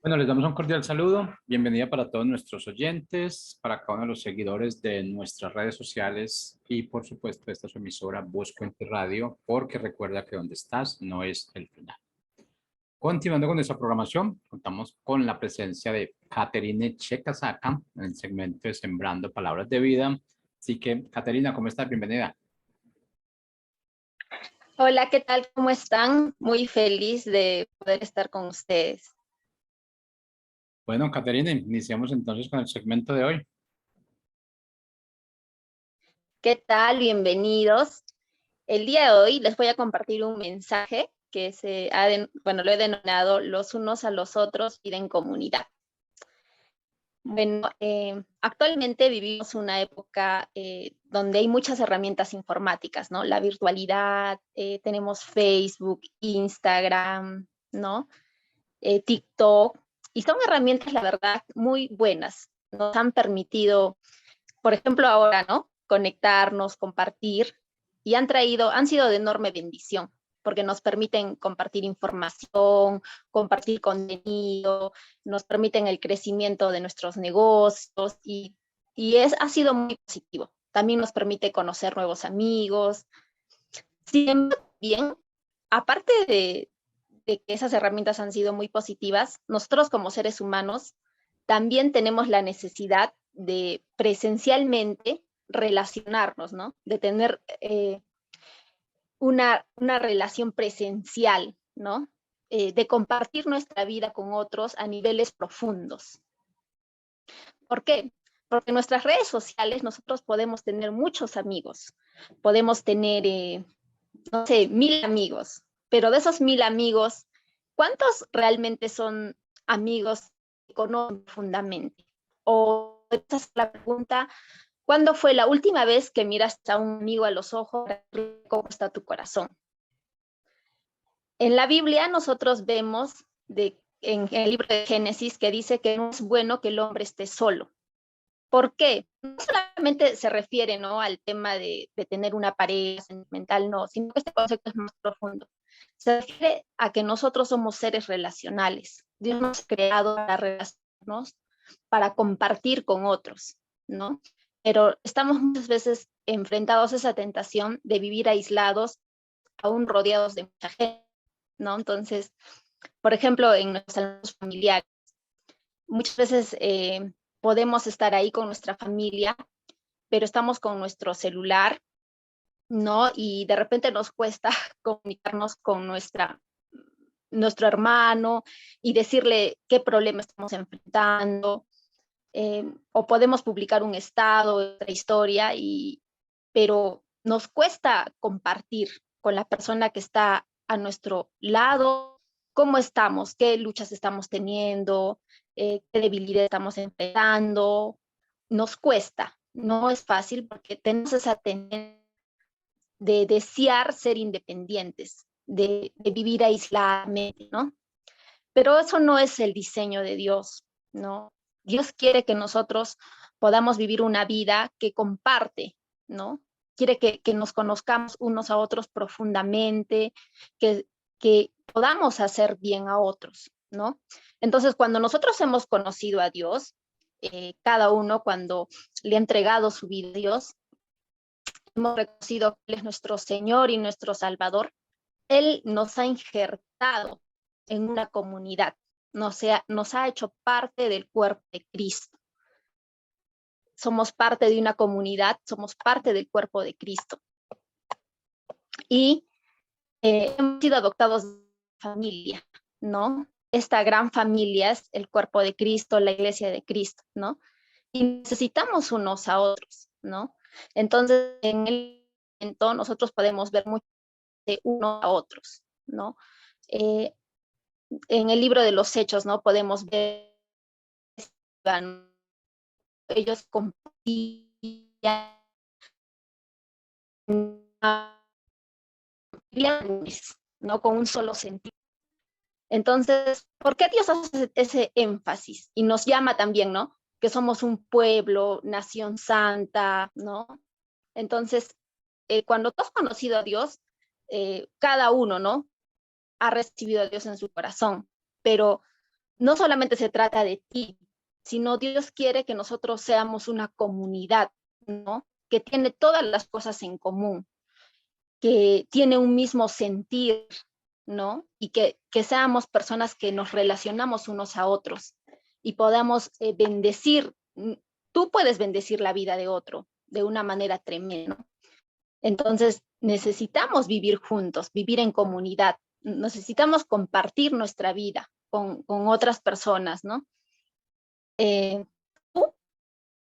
Bueno, les damos un cordial saludo. Bienvenida para todos nuestros oyentes, para cada uno de los seguidores de nuestras redes sociales y, por supuesto, esta es su emisora Voz Puente Radio, porque recuerda que donde estás no es el final. Continuando con nuestra programación, contamos con la presencia de Caterine Checasaca en el segmento de Sembrando Palabras de Vida. Así que, Caterina, ¿cómo estás? Bienvenida. Hola, ¿qué tal? ¿Cómo están? Muy feliz de poder estar con ustedes. Bueno, Caterina, iniciamos entonces con el segmento de hoy. ¿Qué tal? Bienvenidos. El día de hoy les voy a compartir un mensaje que lo he denominado los unos a los otros, vida en comunidad. Bueno, actualmente vivimos una época donde hay muchas herramientas informáticas, ¿no? La virtualidad, tenemos Facebook, Instagram, ¿no? TikTok, y son herramientas, la verdad, muy buenas. Nos han permitido, por ejemplo, ahora, ¿no? Conectarnos, compartir, y han sido de enorme bendición, porque nos permiten compartir información, compartir contenido, nos permiten el crecimiento de nuestros negocios, ha sido muy positivo. También nos permite conocer nuevos amigos. Sin embargo, bien, aparte de que esas herramientas han sido muy positivas, nosotros como seres humanos también tenemos la necesidad de presencialmente relacionarnos, ¿no? De tener una relación presencial, ¿no? De compartir nuestra vida con otros a niveles profundos. ¿Por qué? Porque en nuestras redes sociales nosotros podemos tener muchos amigos, podemos tener, no sé, 1000 amigos, pero de esos 1000 amigos, ¿cuántos realmente son amigos que conocen profundamente? O esa es la pregunta, ¿cuándo fue la última vez que miraste a un amigo a los ojos para ver cómo está tu corazón? En la Biblia nosotros vemos en el libro de Génesis que dice que no es bueno que el hombre esté solo. ¿Por qué? No solamente se refiere, ¿no?, al tema de tener una pareja sentimental, no, sino que este concepto es más profundo. Se refiere a que nosotros somos seres relacionales. Dios nos ha creado para relacionarnos, para compartir con otros, ¿no? Pero estamos muchas veces enfrentados a esa tentación de vivir aislados, aún rodeados de mucha gente, ¿no? Entonces, por ejemplo, en nuestros familiares, muchas veces podemos estar ahí con nuestra familia, pero estamos con nuestro celular, ¿no? Y de repente nos cuesta comunicarnos con nuestro hermano y decirle qué problema estamos enfrentando, o podemos publicar un estado, otra historia, pero nos cuesta compartir con la persona que está a nuestro lado cómo estamos, qué luchas estamos teniendo, qué debilidad estamos enfrentando. Nos cuesta, no es fácil porque tenemos esa tendencia de desear ser independientes, de vivir aisladamente, ¿no? Pero eso no es el diseño de Dios, ¿no? Dios quiere que nosotros podamos vivir una vida que comparte, ¿no? Quiere que nos conozcamos unos a otros profundamente, que podamos hacer bien a otros, ¿no? Entonces, cuando nosotros hemos conocido a Dios, cada uno cuando le ha entregado su vida a Dios, hemos reconocido que Él es nuestro Señor y nuestro Salvador, Él nos ha injertado en una comunidad, nos ha hecho parte del cuerpo de Cristo. Somos parte de una comunidad, somos parte del cuerpo de Cristo. Y hemos sido adoptados de familia, ¿no? Esta gran familia es el cuerpo de Cristo, la iglesia de Cristo, ¿no? Y necesitamos unos a otros, ¿no? Entonces, en el momento nosotros podemos ver mucho de unos a otros, ¿no? En el libro de los Hechos, ¿no? Podemos ver ellos compartían, ¿no? Con un solo sentido. Entonces, ¿por qué Dios hace ese énfasis? Y nos llama también, ¿no? Que somos un pueblo, nación santa, ¿no? Entonces, cuando tú has conocido a Dios, cada uno, ¿no?, ha recibido a Dios en su corazón, pero no solamente se trata de ti, sino Dios quiere que nosotros seamos una comunidad, ¿no? Que tiene todas las cosas en común, que tiene un mismo sentir, ¿no? Y que seamos personas que nos relacionamos unos a otros y podamos bendecir. Tú puedes bendecir la vida de otro de una manera tremenda, ¿no? Entonces, necesitamos vivir juntos, vivir en comunidad. Necesitamos compartir nuestra vida con otras personas, ¿no? Tú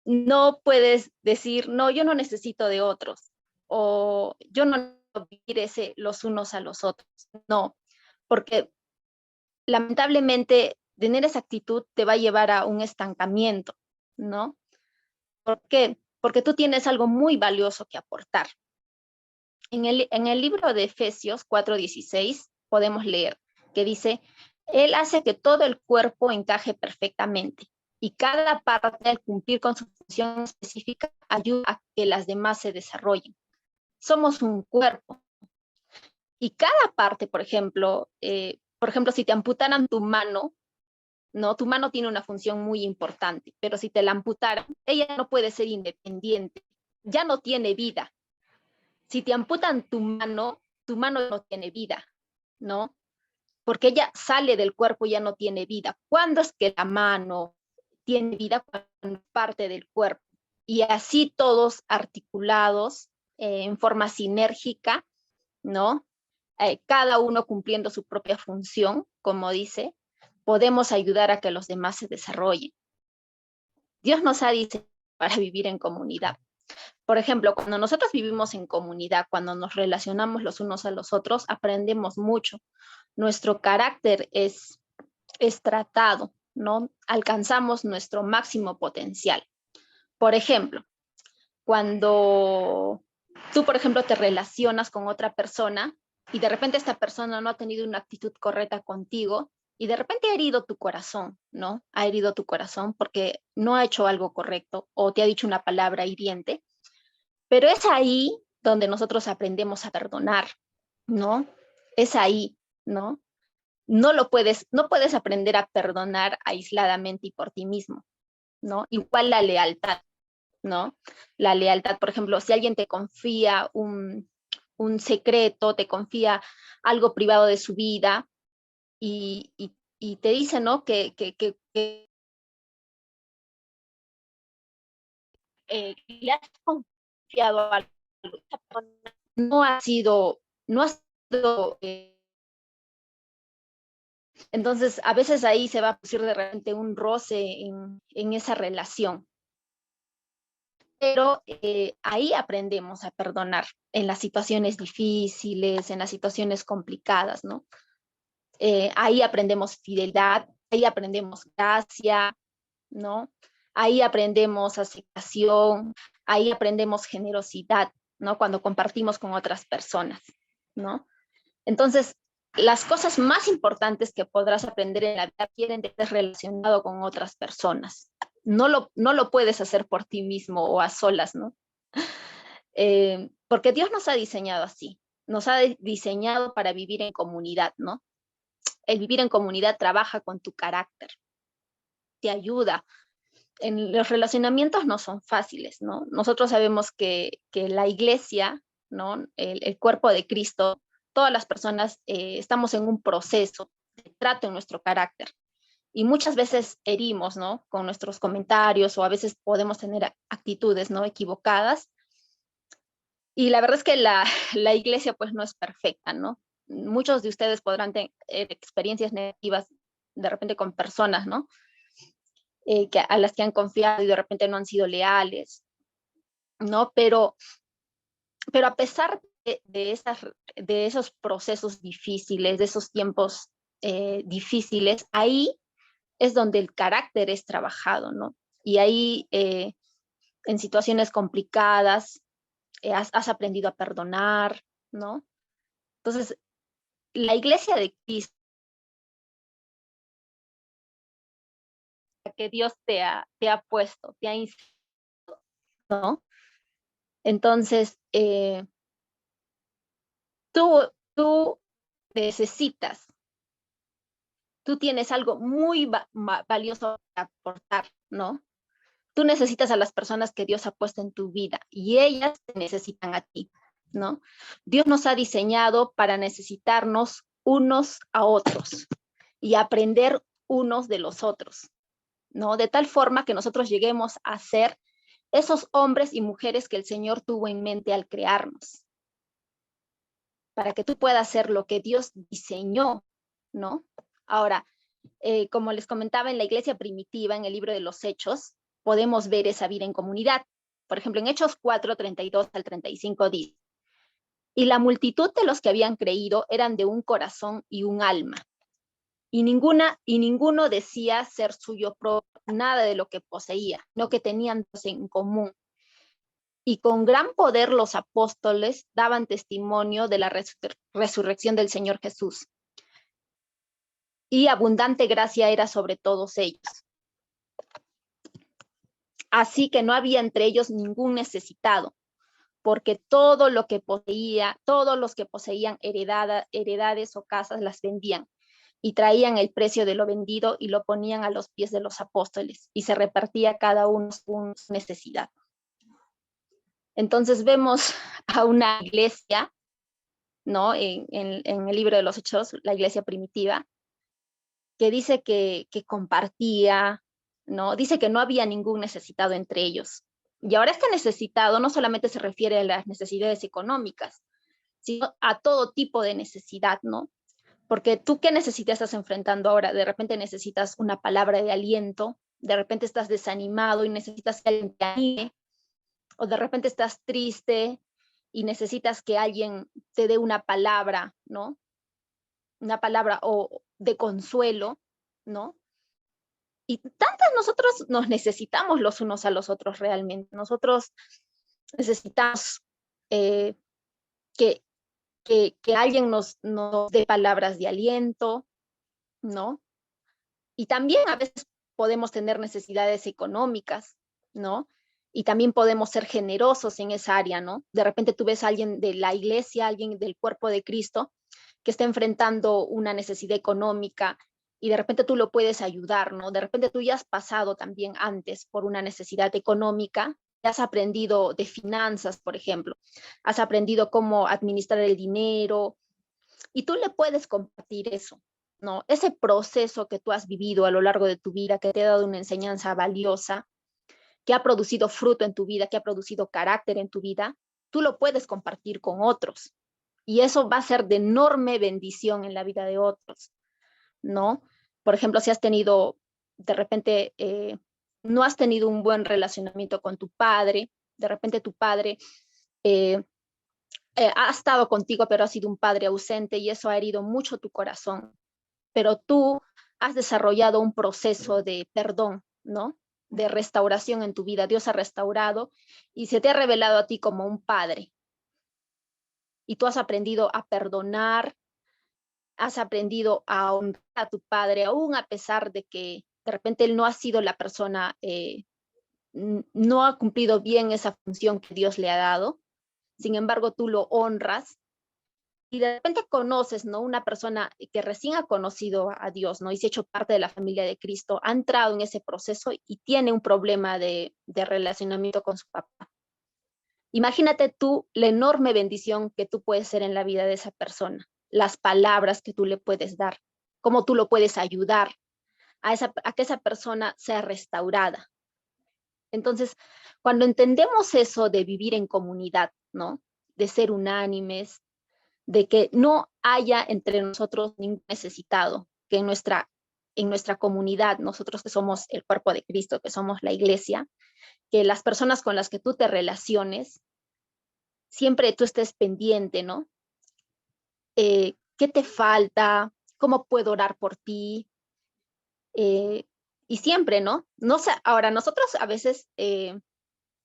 no puedes decir, no, yo no necesito de otros, o yo no necesito vivir los unos a los otros. No, porque lamentablemente tener esa actitud te va a llevar a un estancamiento, ¿no? ¿Por qué? Porque tú tienes algo muy valioso que aportar. En el libro de Efesios 4:16 podemos leer que dice, Él hace que todo el cuerpo encaje perfectamente y cada parte al cumplir con su función específica ayuda a que las demás se desarrollen. Somos un cuerpo y cada parte, por ejemplo, si te amputaran tu mano, ¿no? Tu mano tiene una función muy importante, pero si te la amputaran, ella no puede ser independiente, ya no tiene vida. Si te amputan tu mano no tiene vida, ¿no? Porque ella sale del cuerpo y ya no tiene vida. ¿Cuándo es que la mano tiene vida? Cuando parte del cuerpo. Y así todos articulados en forma sinérgica, ¿no? Cada uno cumpliendo su propia función, como dice, podemos ayudar a que los demás se desarrollen. Dios nos ha dicho para vivir en comunidad. Por ejemplo, cuando nosotros vivimos en comunidad, cuando nos relacionamos los unos a los otros, aprendemos mucho. Nuestro carácter es tratado, ¿no? Alcanzamos nuestro máximo potencial. Por ejemplo, cuando tú, por ejemplo, te relacionas con otra persona y de repente esta persona no ha tenido una actitud correcta contigo y de repente ha herido tu corazón, ¿no? Ha herido tu corazón porque no ha hecho algo correcto o te ha dicho una palabra hiriente, pero es ahí donde nosotros aprendemos a perdonar, ¿no? Es ahí, ¿no? No puedes aprender a perdonar aisladamente y por ti mismo, ¿no? Igual la lealtad, ¿no? La lealtad, por ejemplo, si alguien te confía un secreto, te confía algo privado de su vida y te dice, ¿no? Que le has confiado algo, no ha sido, no ha sido entonces, a veces ahí se va a producir de repente un roce en esa relación. Pero ahí aprendemos a perdonar en las situaciones difíciles, en las situaciones complicadas, ¿no? Ahí aprendemos fidelidad, ahí aprendemos gracia, ¿no? Ahí aprendemos aceptación, ahí aprendemos generosidad, ¿no? Cuando compartimos con otras personas, ¿no? Entonces, las cosas más importantes que podrás aprender en la vida quieren estar relacionado con otras personas. No lo puedes hacer por ti mismo o a solas, ¿no? Porque Dios nos ha diseñado así, nos ha diseñado para vivir en comunidad, ¿no? El vivir en comunidad trabaja con tu carácter, te ayuda. En los relacionamientos no son fáciles, ¿no? Nosotros sabemos que la iglesia, ¿no? El cuerpo de Cristo, todas las personas estamos en un proceso de trato en nuestro carácter. Y muchas veces herimos, ¿no? Con nuestros comentarios o a veces podemos tener actitudes, ¿no? Equivocadas. Y la verdad es que la iglesia pues no es perfecta, ¿no? Muchos de ustedes podrán tener experiencias negativas de repente con personas, ¿no? A las que han confiado y de repente no han sido leales, ¿no? Pero a pesar de esos procesos difíciles, de esos tiempos difíciles, ahí es donde el carácter es trabajado, ¿no? Y ahí en situaciones complicadas has aprendido a perdonar, ¿no? Entonces, la iglesia de Cristo que Dios te ha puesto, te ha instruido, ¿no? Entonces, tú necesitas, tú tienes algo muy valioso para aportar, ¿no? Tú necesitas a las personas que Dios ha puesto en tu vida y ellas te necesitan a ti, ¿no? Dios nos ha diseñado para necesitarnos unos a otros y aprender unos de los otros, ¿no? De tal forma que nosotros lleguemos a ser esos hombres y mujeres que el Señor tuvo en mente al crearnos, para que tú puedas ser lo que Dios diseñó, ¿no? Ahora, como les comentaba, en la iglesia primitiva, en el libro de los Hechos, podemos ver esa vida en comunidad. Por ejemplo, en Hechos 4, 32 al 35 dice, y la multitud de los que habían creído eran de un corazón y un alma, y ninguno decía ser suyo propio nada de lo que poseía, lo que tenían en común. Y con gran poder los apóstoles daban testimonio de la resurrección del Señor Jesús. Y abundante gracia era sobre todos ellos. Así que no había entre ellos ningún necesitado, porque todo lo que poseía, todos los que poseían heredades o casas las vendían y traían el precio de lo vendido y lo ponían a los pies de los apóstoles y se repartía cada uno según su necesidad. Entonces vemos a una iglesia, ¿no? En el libro de los Hechos, la iglesia primitiva, que dice que compartía, ¿no? Dice que no había ningún necesitado entre ellos. Y ahora este necesitado no solamente se refiere a las necesidades económicas, sino a todo tipo de necesidad, ¿no? Porque tú, ¿qué necesidad estás enfrentando ahora? De repente necesitas una palabra de aliento, de repente estás desanimado y necesitas que alguien te anime, o de repente estás triste y necesitas que alguien te dé una palabra, ¿no? Una palabra o de consuelo, ¿no? Y tantas nosotros nos necesitamos los unos a los otros realmente. Nosotros necesitamos que alguien nos dé palabras de aliento, ¿no? Y también a veces podemos tener necesidades económicas, ¿no? Y también podemos ser generosos en esa área, ¿no? De repente tú ves a alguien de la iglesia, alguien del cuerpo de Cristo, que está enfrentando una necesidad económica y de repente tú lo puedes ayudar, ¿no? De repente tú ya has pasado también antes por una necesidad económica, has aprendido de finanzas, por ejemplo, has aprendido cómo administrar el dinero y tú le puedes compartir eso, ¿no? Ese proceso que tú has vivido a lo largo de tu vida, que te ha dado una enseñanza valiosa, que ha producido fruto en tu vida, que ha producido carácter en tu vida, tú lo puedes compartir con otros. Y eso va a ser de enorme bendición en la vida de otros, ¿no? Por ejemplo, si has tenido, de repente, no has tenido un buen relacionamiento con tu padre, de repente tu padre ha estado contigo, pero ha sido un padre ausente y eso ha herido mucho tu corazón. Pero tú has desarrollado un proceso de perdón, ¿no? De restauración en tu vida. Dios ha restaurado y se te ha revelado a ti como un padre. Y tú has aprendido a perdonar, has aprendido a honrar a tu padre, aún a pesar de que de repente él no ha sido la persona, no ha cumplido bien esa función que Dios le ha dado. Sin embargo, tú lo honras y de repente conoces, ¿no? Una persona que recién ha conocido a Dios, ¿no? Y se ha hecho parte de la familia de Cristo, ha entrado en ese proceso y tiene un problema de relacionamiento con su papá. Imagínate tú la enorme bendición que tú puedes ser en la vida de esa persona, las palabras que tú le puedes dar, cómo tú lo puedes ayudar a que esa persona sea restaurada. Entonces, cuando entendemos eso de vivir en comunidad, ¿no? De ser unánimes, de que no haya entre nosotros ningún necesitado, que en nuestra comunidad, nosotros que somos el cuerpo de Cristo, que somos la iglesia, que las personas con las que tú te relaciones, siempre tú estés pendiente, ¿no? ¿Qué te falta? ¿Cómo puedo orar por ti? Y siempre, ¿no? No sé, ahora nosotros a veces he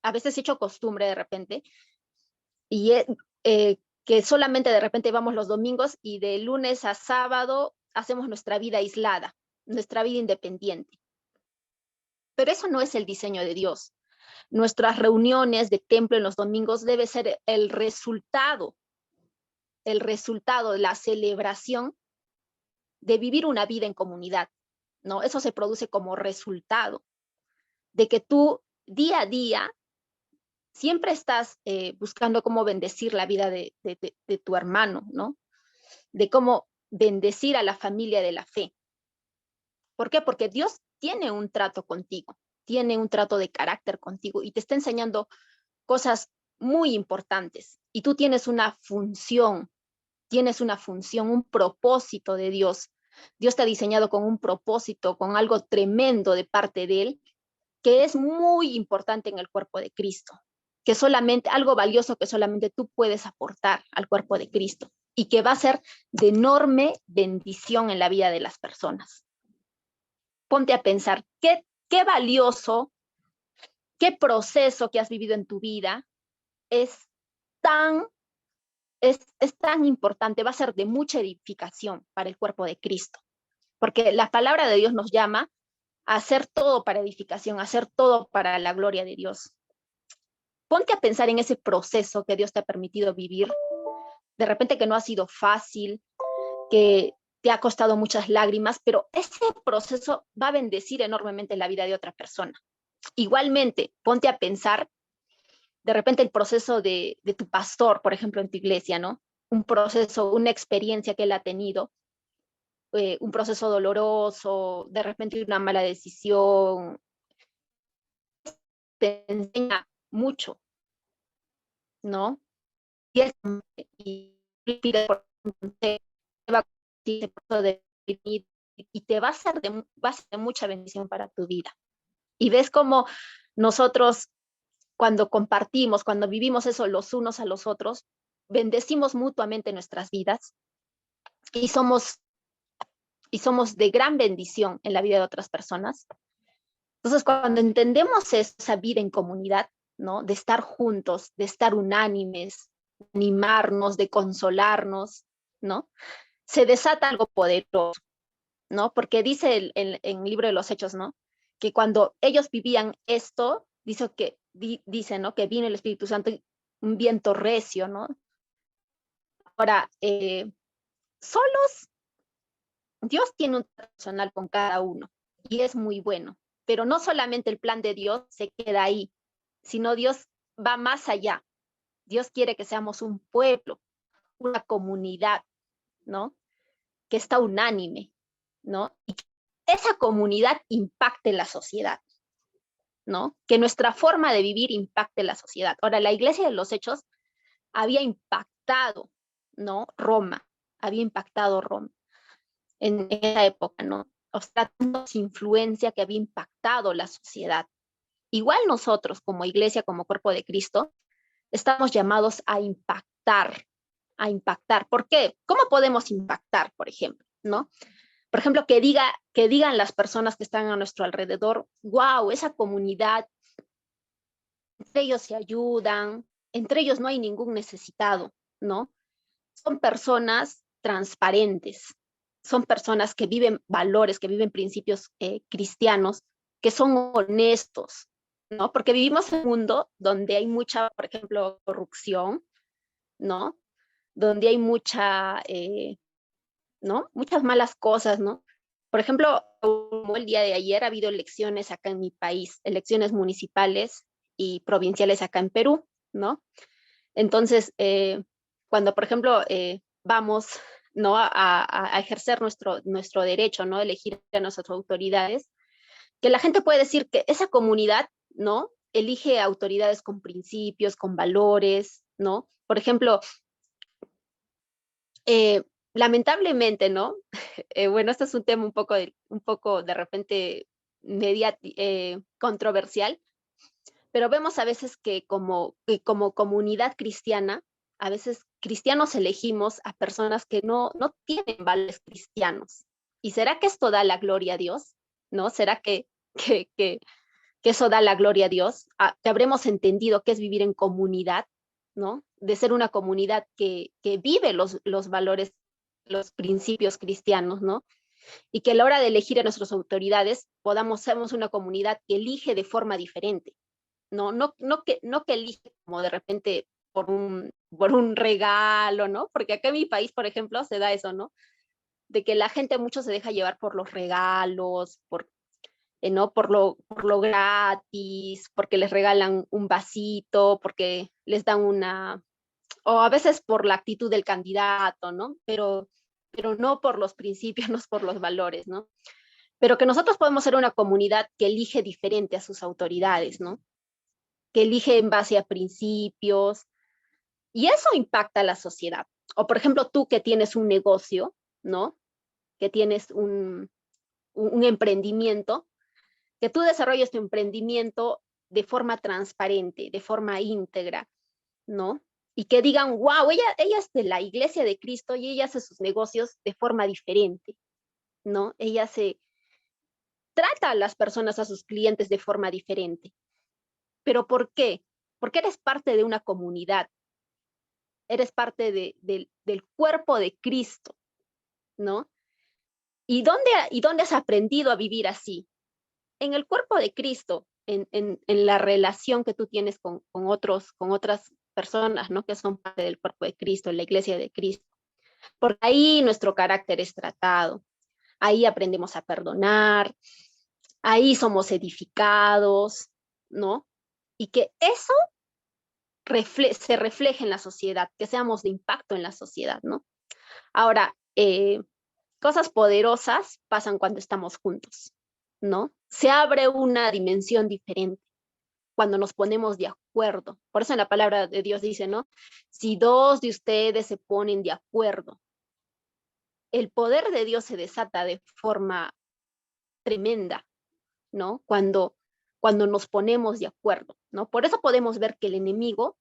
hecho costumbre de repente, y que solamente de repente vamos los domingos y de lunes a sábado hacemos nuestra vida aislada, nuestra vida independiente. Pero eso no es el diseño de Dios. Nuestras reuniones de templo en los domingos debe ser el resultado, la celebración de vivir una vida en comunidad, ¿no? Eso se produce como resultado de que tú día a día siempre estás buscando cómo bendecir la vida de tu hermano, ¿no? De cómo bendecir a la familia de la fe. ¿Por qué? Porque Dios tiene un trato contigo, tiene un trato de carácter contigo y te está enseñando cosas muy importantes. Y tú tienes una función, un propósito de Dios. Dios te ha diseñado con un propósito, con algo tremendo de parte de Él, que es muy importante en el cuerpo de Cristo, que solamente, algo valioso que solamente tú puedes aportar al cuerpo de Cristo y que va a ser de enorme bendición en la vida de las personas. Ponte a pensar, qué valioso, qué proceso que has vivido en tu vida es tan, es tan importante, va a ser de mucha edificación para el cuerpo de Cristo, porque la palabra de Dios nos llama a hacer todo para edificación, a hacer todo para la gloria de Dios. Ponte a pensar en ese proceso que Dios te ha permitido vivir, de repente que no ha sido fácil, que te ha costado muchas lágrimas, pero ese proceso va a bendecir enormemente la vida de otra persona. Igualmente, ponte a pensar de repente el proceso de tu pastor, por ejemplo, en tu iglesia, ¿no? Un proceso, una experiencia que él ha tenido, un proceso doloroso, de repente una mala decisión, te enseña mucho, ¿no? Y pide por y te va a ser de mucha bendición para tu vida. Y ves cómo nosotros, cuando compartimos, cuando vivimos eso los unos a los otros, bendecimos mutuamente nuestras vidas y somos de gran bendición en la vida de otras personas. Entonces, cuando entendemos esa vida en comunidad, ¿no? De estar juntos, de estar unánimes, de animarnos, de consolarnos, ¿no? Se desata algo poderoso, ¿no? Porque dice en el libro de los Hechos, ¿no? Que cuando ellos vivían esto, dice, ¿no? Que vino el Espíritu Santo, un viento recio, ¿no? Ahora, solos, Dios tiene un trato personal con cada uno y es muy bueno, pero no solamente el plan de Dios se queda ahí, sino Dios va más allá. Dios quiere que seamos un pueblo, una comunidad, ¿no? Que está unánime, ¿no? Y que esa comunidad impacte la sociedad, ¿no? Que nuestra forma de vivir impacte la sociedad. Ahora, la iglesia de los Hechos había impactado, ¿no? Roma, había impactado Roma en esa época, ¿no? O sea, tanta influencia que había impactado la sociedad. Igual nosotros, como iglesia, como cuerpo de Cristo, estamos llamados a impactar, a impactar. ¿Por qué? ¿Cómo podemos impactar, por ejemplo, ¿no? Por ejemplo, que digan las personas que están a nuestro alrededor, wow, esa comunidad, entre ellos se ayudan, entre ellos no hay ningún necesitado, ¿no? Son personas transparentes, son personas que viven valores, que viven principios cristianos, que son honestos, ¿no? Porque vivimos en un mundo donde hay mucha, por ejemplo, corrupción, ¿no? Donde hay mucha, ¿no? Muchas malas cosas, ¿no? Por ejemplo, como el día de ayer ha habido elecciones acá en mi país, elecciones municipales y provinciales acá en Perú, ¿no? Entonces, cuando, por ejemplo, vamos, ¿no? a ejercer nuestro derecho, ¿no? Elegir a nuestras autoridades, que la gente puede decir que esa comunidad, ¿no? Elige autoridades con principios, con valores, ¿no? Por ejemplo, lamentablemente, ¿no? Bueno, este es un tema un poco de repente controversial, pero vemos a veces que como comunidad cristiana, a veces cristianos elegimos a personas que no tienen valores cristianos. ¿Y será que esto da la gloria a Dios? ¿No? ¿Será que eso da la gloria a Dios? Que habremos entendido qué es vivir en comunidad, ¿no? De ser una comunidad que vive los valores, los principios cristianos, ¿no? Y que a la hora de elegir a nuestras autoridades seamos una comunidad que elige de forma diferente, no que elige como de repente por un regalo, ¿no? Porque acá en mi país, por ejemplo, se da eso, ¿no? de que la gente mucho se deja llevar por los regalos, ¿no? Por lo gratis, porque les regalan un vasito, porque les dan o a veces por la actitud del candidato, ¿no? Pero no por los principios, no por los valores, ¿no? Pero que nosotros podemos ser una comunidad que elige diferente a sus autoridades, ¿no? Que elige en base a principios, y eso impacta a la sociedad. O por ejemplo, tú que tienes un negocio, ¿no? Que tienes un emprendimiento, que tú desarrolles tu emprendimiento de forma transparente, de forma íntegra, ¿no? Y que digan, wow, ella es de la Iglesia de Cristo y ella hace sus negocios de forma diferente, ¿no? Ella trata a las personas, a sus clientes de forma diferente. ¿Pero por qué? Porque eres parte de una comunidad, eres parte del cuerpo de Cristo, ¿no? ¿Y dónde has aprendido a vivir así? En el cuerpo de Cristo, en la relación que tú tienes con otras personas, ¿no? Que son parte del cuerpo de Cristo, en la iglesia de Cristo. Porque ahí nuestro carácter es tratado, ahí aprendemos a perdonar, ahí somos edificados, ¿no? Y que eso se refleje en la sociedad, que seamos de impacto en la sociedad, ¿no? Ahora, cosas poderosas pasan cuando estamos juntos, ¿no? Se abre una dimensión diferente cuando nos ponemos de acuerdo. Por eso en la palabra de Dios dice, ¿no? Si dos de ustedes se ponen de acuerdo, el poder de Dios se desata de forma tremenda, ¿no? Cuando nos ponemos de acuerdo, ¿no? Por eso podemos ver que el enemigo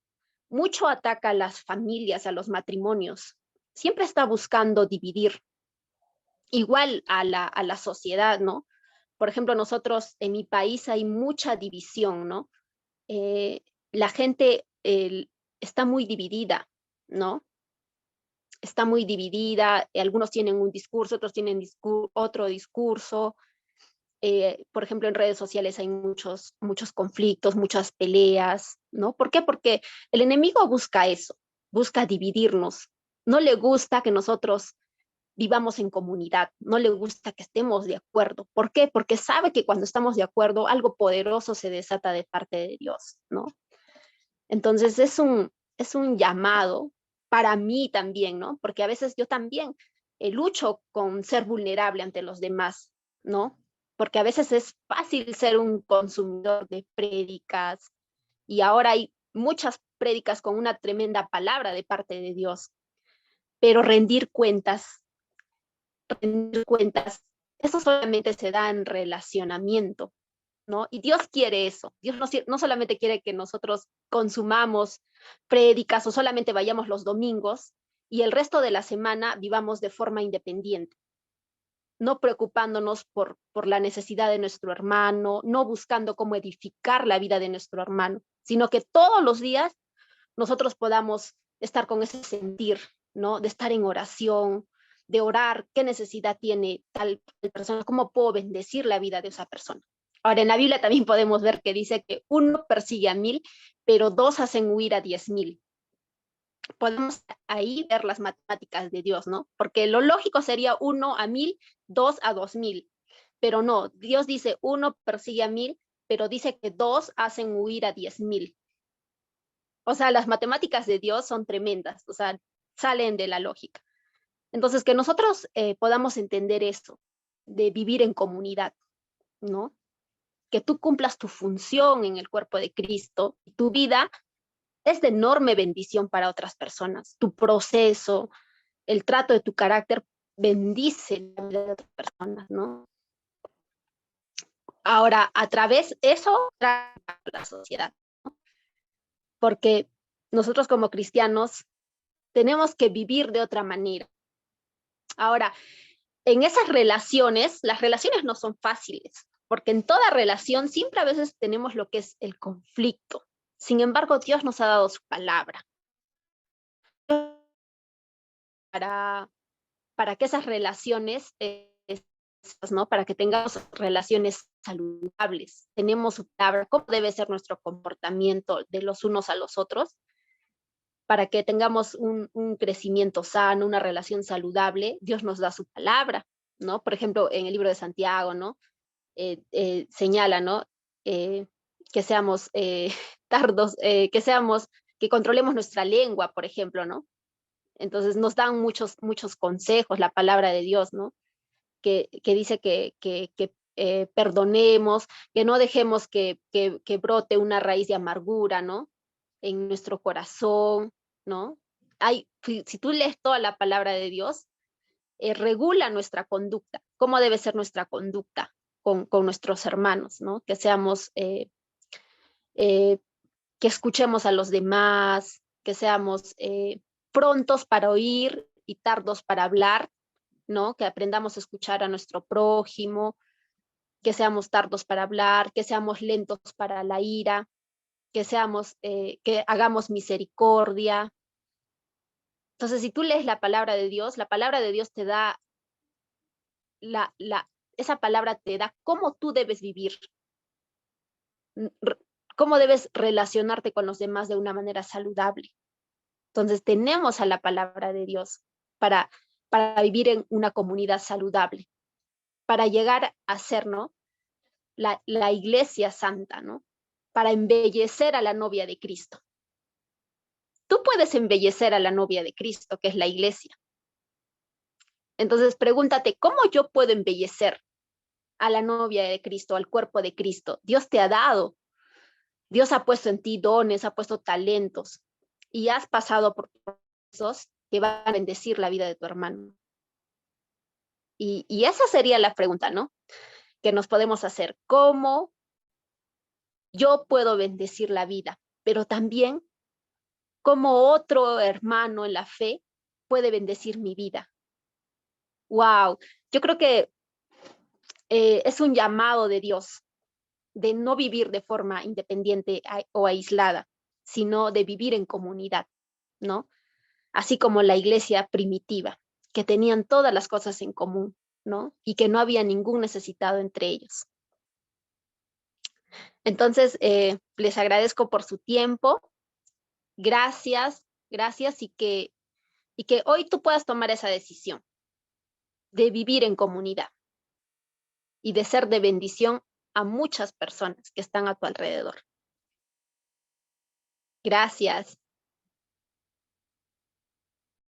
mucho ataca a las familias, a los matrimonios. Siempre está buscando dividir, igual a la sociedad, ¿no? Por ejemplo, nosotros en mi país hay mucha división, ¿no? La gente está muy dividida, ¿no? Está muy dividida, algunos tienen un discurso, otros tienen otro discurso. Por ejemplo, en redes sociales hay muchos conflictos, muchas peleas, ¿no? ¿Por qué? Porque el enemigo busca eso, busca dividirnos. No le gusta que nosotros vivamos en comunidad, no le gusta que estemos de acuerdo. ¿Por qué? Porque sabe que cuando estamos de acuerdo, algo poderoso se desata de parte de Dios, ¿no? Entonces es un llamado para mí también, ¿no? Porque a veces yo también lucho con ser vulnerable ante los demás, ¿no? Porque a veces es fácil ser un consumidor de prédicas y ahora hay muchas prédicas con una tremenda palabra de parte de Dios, pero rendir cuentas, eso solamente se da en relacionamiento, ¿no? Y Dios quiere eso. Dios no solamente quiere que nosotros consumamos prédicas o solamente vayamos los domingos y el resto de la semana vivamos de forma independiente, no preocupándonos por la necesidad de nuestro hermano, no buscando cómo edificar la vida de nuestro hermano, sino que todos los días nosotros podamos estar con ese sentir, ¿no? De estar en oración, de orar, qué necesidad tiene tal persona, cómo puedo bendecir la vida de esa persona. Ahora, en la Biblia también podemos ver que dice que uno persigue a 1000, pero dos hacen huir a 10,000. Podemos ahí ver las matemáticas de Dios, ¿no? Porque lo lógico sería 1 a 1000, 2 a 2000, pero no, Dios dice 1 persigue a 1000, pero dice que 2 hacen huir a 10,000. O sea, las matemáticas de Dios son tremendas, o sea, salen de la lógica. Entonces, que nosotros podamos entender esto, de vivir en comunidad, ¿no? Que tú cumplas tu función en el cuerpo de Cristo, y tu vida es de enorme bendición para otras personas. Tu proceso, el trato de tu carácter bendice la vida de otras personas, ¿no? Ahora, a través de eso, trae a la sociedad, ¿no? Porque nosotros como cristianos tenemos que vivir de otra manera. Ahora, en esas relaciones, las relaciones no son fáciles, porque en toda relación siempre a veces tenemos lo que es el conflicto. Sin embargo, Dios nos ha dado su palabra para que esas relaciones, ¿no? Para que tengamos relaciones saludables. Tenemos su palabra, cómo debe ser nuestro comportamiento de los unos a los otros. para que tengamos un crecimiento sano, una relación saludable, Dios nos da su palabra, ¿no? Por ejemplo, en el libro de Santiago, ¿no? Señala, ¿no? Que seamos tardos, que controlemos nuestra lengua, por ejemplo, ¿no? Entonces nos dan muchos consejos, la palabra de Dios, ¿no? Que dice que perdonemos, que no dejemos que brote una raíz de amargura, ¿no? En nuestro corazón, ¿no? Si tú lees toda la palabra de Dios, regula nuestra conducta, cómo debe ser nuestra conducta con nuestros hermanos, ¿no? Que seamos, que escuchemos a los demás, que seamos prontos para oír y tardos para hablar, ¿no? Que aprendamos a escuchar a nuestro prójimo, que seamos tardos para hablar, que seamos lentos para la ira, que hagamos misericordia. Entonces, si tú lees la palabra de Dios te da, esa palabra te da cómo tú debes vivir, cómo debes relacionarte con los demás de una manera saludable. Entonces, tenemos a la palabra de Dios para vivir en una comunidad saludable, para llegar a ser, ¿no? La iglesia santa, ¿no? Para embellecer a la novia de Cristo. Tú puedes embellecer a la novia de Cristo, que es la iglesia. Entonces pregúntate, ¿cómo yo puedo embellecer a la novia de Cristo, al cuerpo de Cristo? Dios te ha dado, Dios ha puesto en ti dones, ha puesto talentos y has pasado por procesos que van a bendecir la vida de tu hermano. Y esa sería la pregunta, ¿no? Que nos podemos hacer. ¿Cómo yo puedo bendecir la vida? Pero también, ¿cómo otro hermano en la fe puede bendecir mi vida? Wow, yo creo que es un llamado de Dios de no vivir de forma independiente o aislada, sino de vivir en comunidad, ¿no? Así como la iglesia primitiva, que tenían todas las cosas en común, ¿no? Y que no había ningún necesitado entre ellos. Entonces, les agradezco por su tiempo. Gracias y que hoy tú puedas tomar esa decisión de vivir en comunidad y de ser de bendición a muchas personas que están a tu alrededor. Gracias.